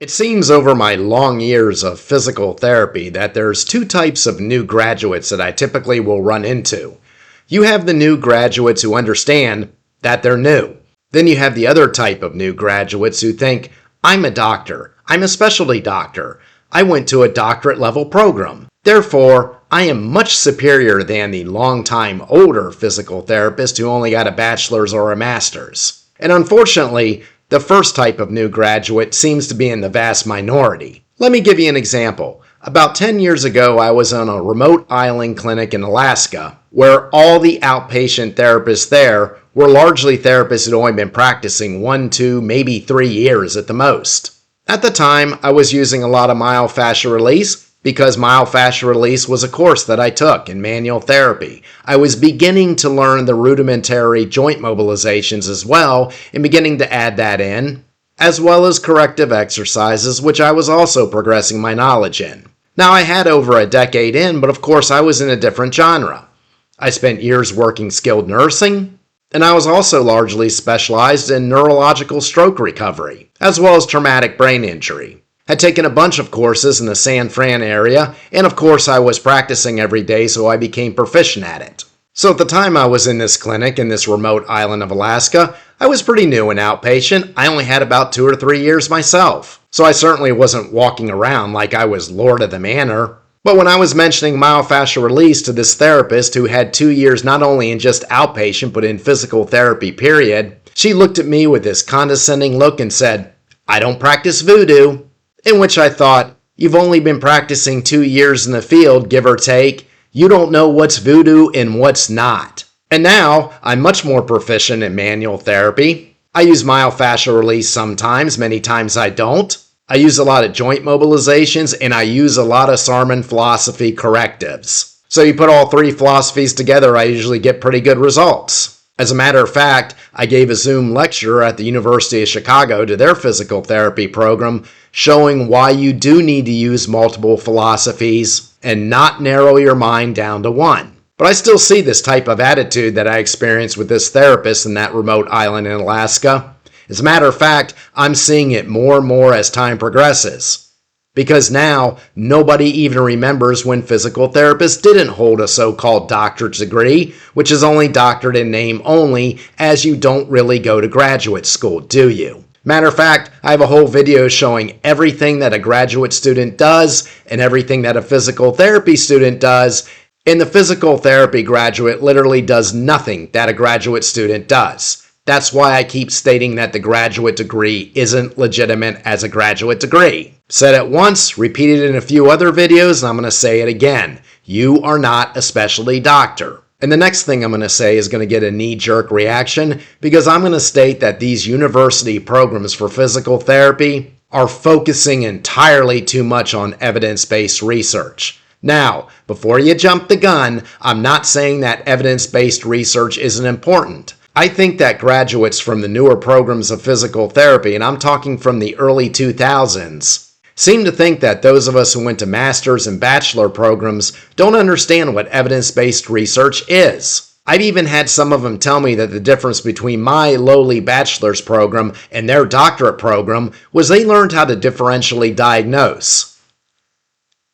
It seems over my long years of physical therapy that there's two types of new graduates that I typically will run into. You have the new graduates who understand that they're new. Then you have the other type of new graduates who think, I'm a doctor, I'm a specialty doctor, I went to a doctorate level program. Therefore, I am much superior than the long-time older physical therapist who only got a bachelor's or a master's. And unfortunately, the first type of new graduate seems to be in the vast minority. Let me give you an example. About 10 years ago, I was on a remote island clinic in Alaska where all the outpatient therapists there were largely therapists who'd only been practicing 1, 2, maybe 3 years at the most. At the time, I was using a lot of myofascial release because myofascial release was a course that I took in manual therapy. I was beginning to learn the rudimentary joint mobilizations as well and beginning to add that in, as well as corrective exercises, which I was also progressing my knowledge in. Now, I had over a decade in, but of course I was in a different genre. I spent years working skilled nursing, and I was also largely specialized in neurological stroke recovery, as well as traumatic brain injury. Had taken a bunch of courses in the San Fran area, and of course I was practicing every day, so I became proficient at it. So at the time I was in this clinic in this remote island of Alaska, I was pretty new in outpatient. I only had about 2 or 3 years myself. So I certainly wasn't walking around like I was Lord of the Manor. But when I was mentioning myofascial release to this therapist who had 2 years not only in just outpatient but in physical therapy period, she looked at me with this condescending look and said, "I don't practice voodoo." In which I thought, you've only been practicing 2 years in the field, give or take. You don't know what's voodoo and what's not. And now, I'm much more proficient in manual therapy. I use myofascial release sometimes, many times I don't. I use a lot of joint mobilizations, and I use a lot of Sarman philosophy correctives. So you put all three philosophies together, I usually get pretty good results. As a matter of fact, I gave a Zoom lecture at the University of Chicago to their physical therapy program showing why you do need to use multiple philosophies and not narrow your mind down to one. But I still see this type of attitude that I experienced with this therapist in that remote island in Alaska. As a matter of fact, I'm seeing it more and more as time progresses. Because now, nobody even remembers when physical therapists didn't hold a so-called doctorate degree, which is only doctorate in name only, as you don't really go to graduate school, do you? Matter of fact, I have a whole video showing everything that a graduate student does and everything that a physical therapy student does, and the physical therapy graduate literally does nothing that a graduate student does. That's why I keep stating that the graduate degree isn't legitimate as a graduate degree. Said it once, repeated in a few other videos, and I'm going to say it again. You are not a specialty doctor. And the next thing I'm going to say is going to get a knee-jerk reaction because I'm going to state that these university programs for physical therapy are focusing entirely too much on evidence-based research. Now, before you jump the gun, I'm not saying that evidence-based research isn't important. I think that graduates from the newer programs of physical therapy, and I'm talking from the early 2000s, seem to think that those of us who went to master's and bachelor programs don't understand what evidence-based research is. I've even had some of them tell me that the difference between my lowly bachelor's program and their doctorate program was they learned how to differentially diagnose.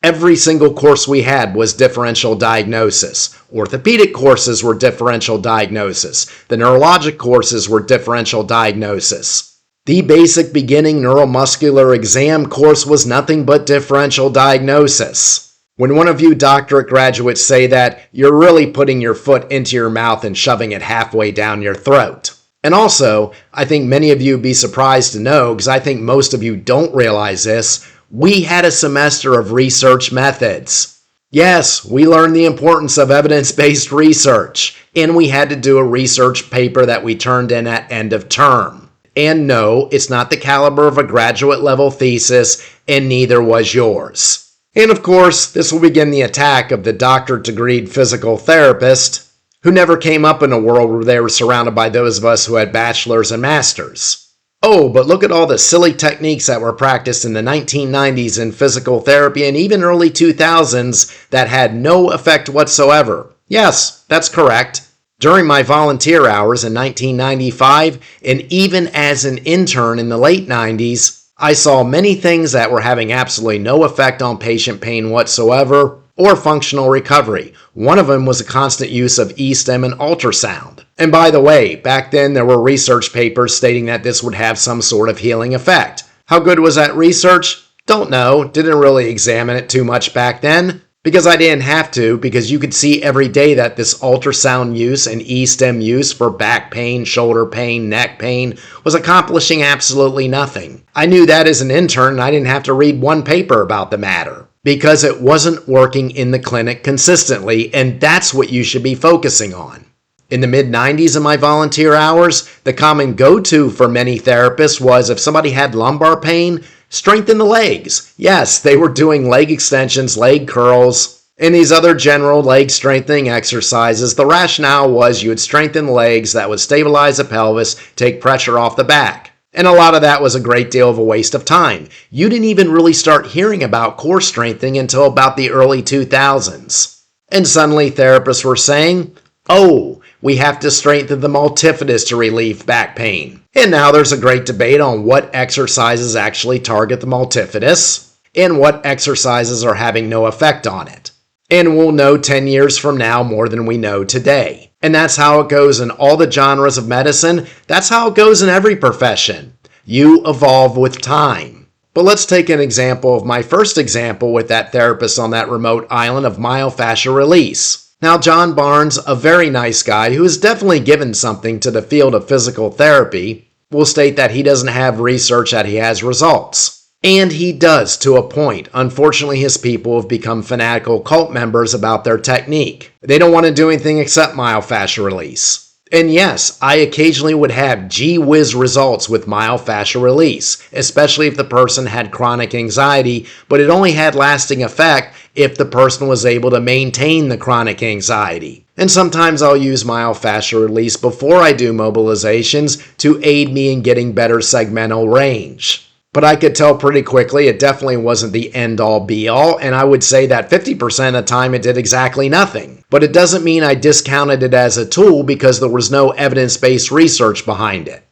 Every single course we had was differential diagnosis. Orthopedic courses were differential diagnosis. The neurologic courses were differential diagnosis. The basic beginning neuromuscular exam course was nothing but differential diagnosis. When one of you doctorate graduates say that, you're really putting your foot into your mouth and shoving it halfway down your throat. And also, I think many of you would be surprised to know, because I think most of you don't realize this, we had a semester of research methods. Yes, we learned the importance of evidence-based research, and we had to do a research paper that we turned in at end of term. And no, it's not the caliber of a graduate-level thesis, and neither was yours. And of course, this will begin the attack of the doctorate-degreed physical therapist who never came up in a world where they were surrounded by those of us who had bachelors and masters. Oh, but look at all the silly techniques that were practiced in the 1990s in physical therapy and even early 2000s that had no effect whatsoever. Yes, that's correct. During my volunteer hours in 1995, and even as an intern in the late 90s, I saw many things that were having absolutely no effect on patient pain whatsoever or functional recovery. One of them was a constant use of E-stim and ultrasound. And by the way, back then there were research papers stating that this would have some sort of healing effect. How good was that research? Don't know. Didn't really examine it too much back then. Because I didn't have to, because you could see every day that this ultrasound use and E-stim use for back pain, shoulder pain, neck pain was accomplishing absolutely nothing. I knew that as an intern and I didn't have to read one paper about the matter because it wasn't working in the clinic consistently, and that's what you should be focusing on. In the mid-90s in my volunteer hours, the common go-to for many therapists was if somebody had lumbar pain, strengthen the legs. Yes, they were doing leg extensions, leg curls, and these other general leg strengthening exercises. The rationale was you would strengthen the legs, that would stabilize the pelvis, take pressure off the back. And a lot of that was a great deal of a waste of time. You didn't even really start hearing about core strengthening until about the early 2000s. And suddenly therapists were saying, oh, we have to strengthen the multifidus to relieve back pain. And now there's a great debate on what exercises actually target the multifidus and what exercises are having no effect on it. And we'll know 10 years from now more than we know today. And that's how it goes in all the genres of medicine. That's how it goes in every profession. You evolve with time. But let's take an example of my first example with that therapist on that remote island of myofascial release. Now, John Barnes, a very nice guy who has definitely given something to the field of physical therapy, will state that he doesn't have research that he has results. And he does, to a point. Unfortunately, his people have become fanatical cult members about their technique. They don't want to do anything except myofascial release. And yes, I occasionally would have gee-whiz results with myofascial release, especially if the person had chronic anxiety, but it only had lasting effect if the person was able to maintain the chronic anxiety. And sometimes I'll use myofascial release before I do mobilizations to aid me in getting better segmental range. But I could tell pretty quickly it definitely wasn't the end-all be-all, and I would say that 50% of the time it did exactly nothing. But it doesn't mean I discounted it as a tool because there was no evidence-based research behind it.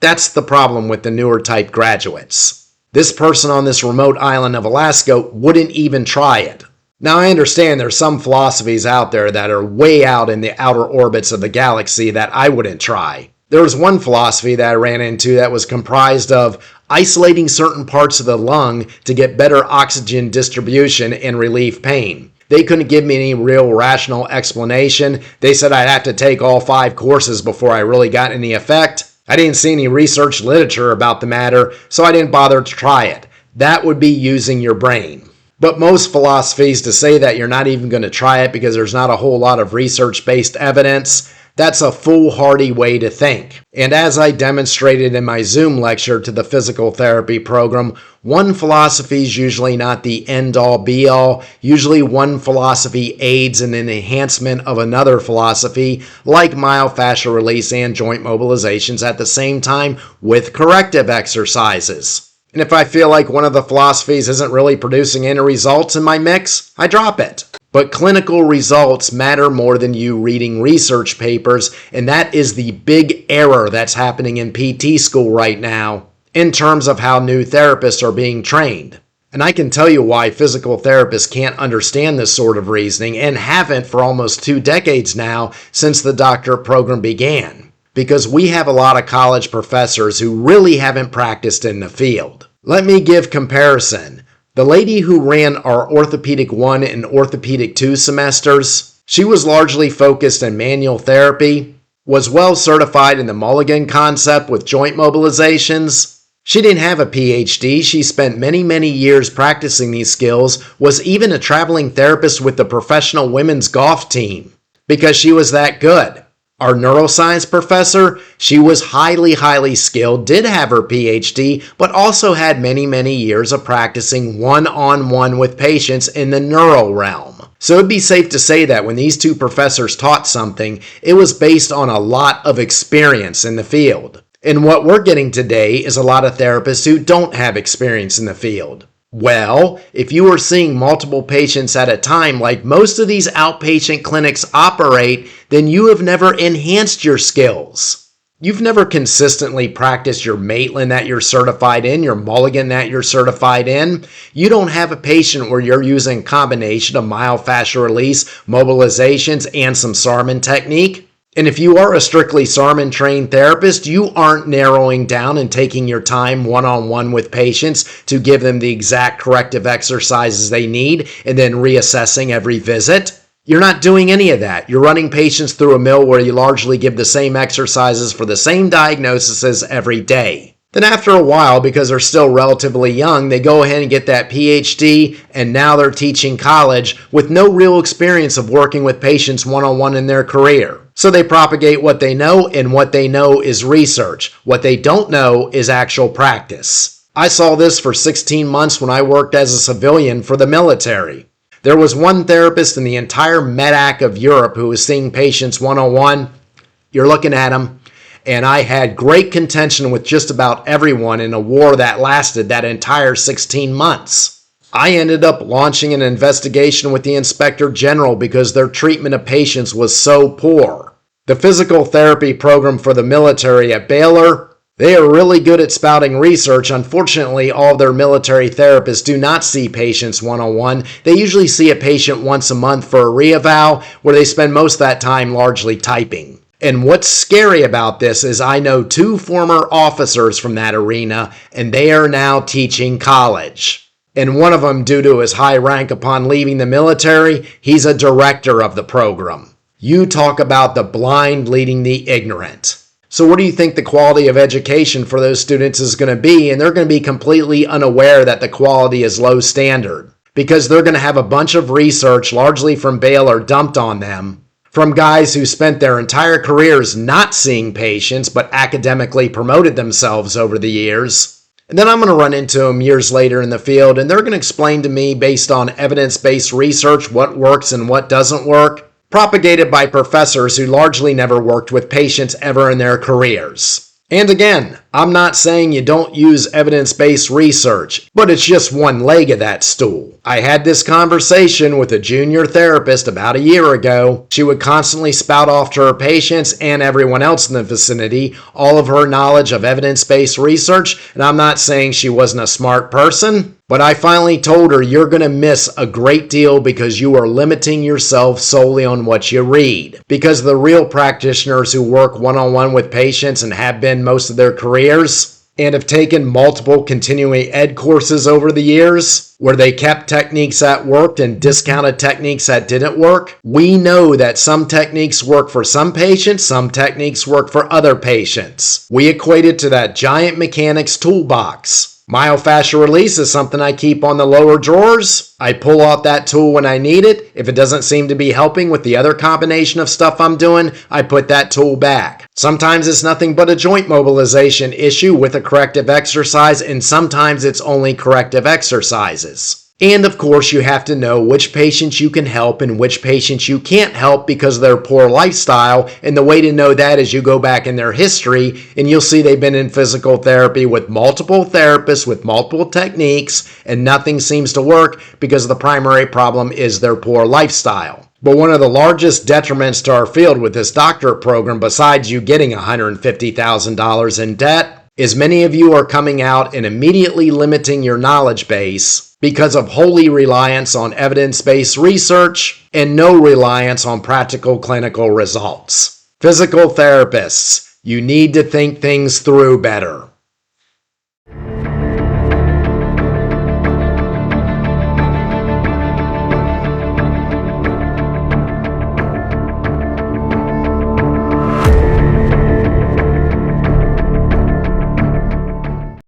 That's the problem with the newer type graduates. This person on this remote island of Alaska wouldn't even try it. Now I understand there's some philosophies out there that are way out in the outer orbits of the galaxy that I wouldn't try. There was one philosophy that I ran into that was comprised of isolating certain parts of the lung to get better oxygen distribution and relieve pain. They couldn't give me any real rational explanation. They said I'd have to take all 5 courses before I really got any effect. I didn't see any research literature about the matter, so I didn't bother to try it. That would be using your brain. But most philosophies to say that you're not even going to try it because there's not a whole lot of research-based evidence, that's a foolhardy way to think. And as I demonstrated in my Zoom lecture to the physical therapy program, one philosophy is usually not the end-all be-all. Usually one philosophy aids in an enhancement of another philosophy, like myofascial release and joint mobilizations at the same time with corrective exercises. And if I feel like one of the philosophies isn't really producing any results in my mix, I drop it. But clinical results matter more than you reading research papers, and that is the big error that's happening in PT school right now in terms of how new therapists are being trained. And I can tell you why physical therapists can't understand this sort of reasoning and haven't for almost 2 decades now since the doctorate program began. Because we have a lot of college professors who really haven't practiced in the field. Let me give comparison. The lady who ran our Orthopedic 1 and Orthopedic 2 semesters, she was largely focused in manual therapy, was well certified in the Mulligan concept with joint mobilizations. She didn't have a PhD, she spent many years practicing these skills, was even a traveling therapist with the professional women's golf team, because she was that good. Our neuroscience professor, she was highly skilled, did have her PhD, but also had many years of practicing one-on-one with patients in the neuro realm. So it'd be safe to say that when these 2 professors taught something, it was based on a lot of experience in the field. And what we're getting today is a lot of therapists who don't have experience in the field. Well, if you are seeing multiple patients at a time like most of these outpatient clinics operate, then you have never enhanced your skills. You've never consistently practiced your Maitland that you're certified in, your Mulligan that you're certified in. You don't have a patient where you're using a combination of myofascial release, mobilizations, and some Sarman technique. And if you are a strictly Sarman trained therapist, you aren't narrowing down and taking your time one-on-one with patients to give them the exact corrective exercises they need and then reassessing every visit. You're not doing any of that. You're running patients through a mill where you largely give the same exercises for the same diagnoses every day. Then after a while, because they're still relatively young, they go ahead and get that PhD, and now they're teaching college with no real experience of working with patients one-on-one in their career. So they propagate what they know, and what they know is research. What they don't know is actual practice. I saw this for 16 months when I worked as a civilian for the military. There was one therapist in the entire MEDAC of Europe who was seeing patients one-on-one. You're looking at him. And I had great contention with just about everyone in a war that lasted that entire 16 months. I ended up launching an investigation with the Inspector General because their treatment of patients was so poor. The physical therapy program for the military at Baylor, they are really good at spouting research. Unfortunately, all of their military therapists do not see patients one-on-one. They usually see a patient once a month for a re-eval, where they spend most of that time largely typing. And what's scary about this is I know 2 former officers from that arena, and they are now teaching college. And one of them, due to his high rank upon leaving the military, he's a director of the program. You talk about the blind leading the ignorant. So what do you think the quality of education for those students is going to be? And they're going to be completely unaware that the quality is low standard, because they're going to have a bunch of research, largely from Baylor, dumped on them from guys who spent their entire careers not seeing patients but academically promoted themselves over the years. And then I'm going to run into them years later in the field, and they're going to explain to me based on evidence-based research what works and what doesn't work, propagated by professors who largely never worked with patients ever in their careers. And again, I'm not saying you don't use evidence-based research, but it's just one leg of that stool. I had this conversation with a junior therapist about a year ago. She would constantly spout off to her patients and everyone else in the vicinity all of her knowledge of evidence-based research, and I'm not saying she wasn't a smart person, but I finally told her, you're going to miss a great deal because you are limiting yourself solely on what you read. Because the real practitioners who work one-on-one with patients and have been most of their careers and have taken multiple continuing ed courses over the years where they kept techniques that worked and discounted techniques that didn't work, we know that some techniques work for some patients, some techniques work for other patients. We equate it to that giant mechanics toolbox. Myofascial release is something I keep on the lower drawers. I pull out that tool when I need it. If it doesn't seem to be helping with the other combination of stuff I'm doing, I put that tool back. Sometimes it's nothing but a joint mobilization issue with a corrective exercise, and sometimes it's only corrective exercises. And of course, you have to know which patients you can help and which patients you can't help because of their poor lifestyle. And the way to know that is you go back in their history and you'll see they've been in physical therapy with multiple therapists with multiple techniques, and nothing seems to work because the primary problem is their poor lifestyle. But one of the largest detriments to our field with this doctorate program, besides you getting $150,000 in debt, is many of you are coming out and immediately limiting your knowledge base because of wholly reliance on evidence-based research and no reliance on practical clinical results. Physical therapists, you need to think things through better.